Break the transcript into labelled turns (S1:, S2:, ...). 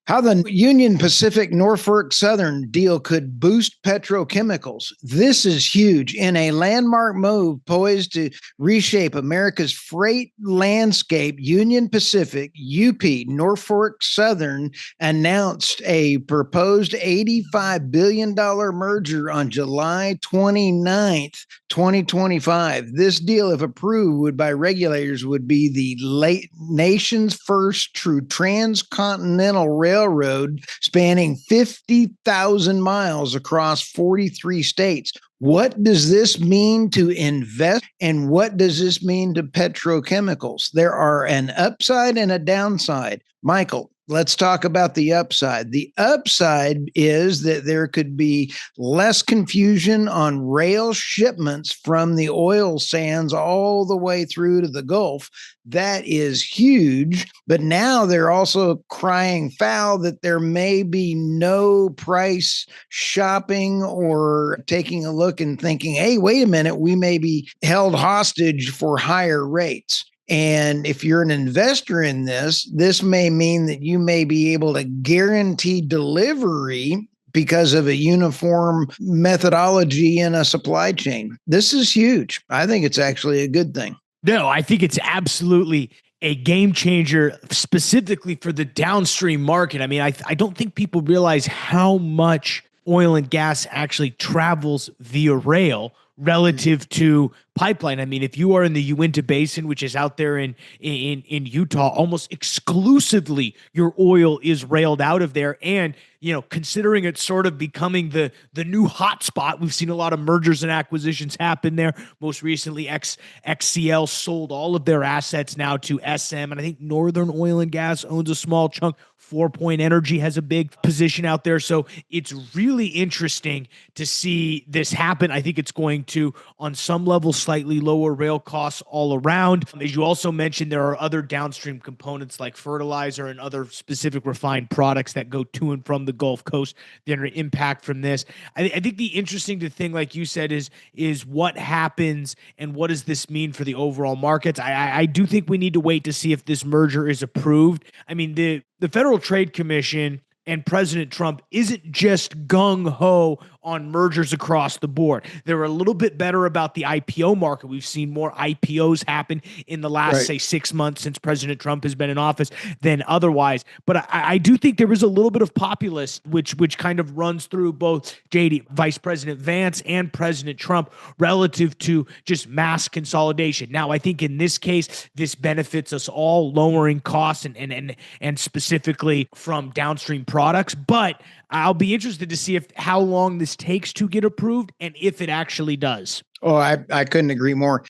S1: How the Union Pacific Norfolk Southern deal could boost petrochemicals. This is huge. In a landmark move poised to reshape America's freight landscape, Union Pacific, UP, Norfolk Southern announced a proposed $85 billion merger on July 29th, 2025. This deal, if approved by regulators, would be the nation's first true transcontinental railroad spanning 50,000 miles across 43 states. What does this mean to invest, and what does this mean to petrochemicals? There are an upside and a downside. Michael, let's talk about the upside. The upside is that there could be less confusion on rail shipments from the oil sands all the way through to the Gulf. That is huge. But now they're also crying foul that there may be no price shopping or taking a look and thinking, hey, wait a minute, we may be held hostage for higher rates. And if you're an investor in this may mean that you may be able to guarantee delivery because of a uniform methodology in a supply chain. This is huge. I think it's actually a good thing.
S2: No, I think it's absolutely a game changer specifically for the downstream market. I mean, I don't think people realize how much oil and gas actually travels via rail relative to pipeline. I mean, if you are in the Uinta Basin, which is out there in Utah, almost exclusively your oil is railed out of there. And, you know, considering it's sort of becoming the new hotspot, we've seen a lot of mergers and acquisitions happen there. Most recently, XCL sold all of their assets now to SM, and I think Northern Oil and Gas owns a small chunk. 4-Point Energy has a big position out there. So it's really interesting to see this happen. I think it's going to, on some level, slightly lower rail costs all around. As you also mentioned, there are other downstream components like fertilizer and other specific refined products that go to and from the Gulf Coast that are impact from this. I think the interesting thing, like you said, is what happens and what does this mean for the overall markets. I do think we need to wait to see if this merger is approved. I mean, the Federal Trade Commission and President Trump isn't just gung-ho on mergers across the board. They're a little bit better about the IPO market. We've seen more IPOs happen in the last, say, 6 months since President Trump has been in office than otherwise. But I do think there is a little bit of populist, which kind of runs through both Vice President Vance and President Trump relative to just mass consolidation. Now, I think in this case, this benefits us all, lowering costs and specifically from downstream products. But I'll be interested to see how long this takes to get approved and if it actually does.
S1: Oh, I couldn't agree more.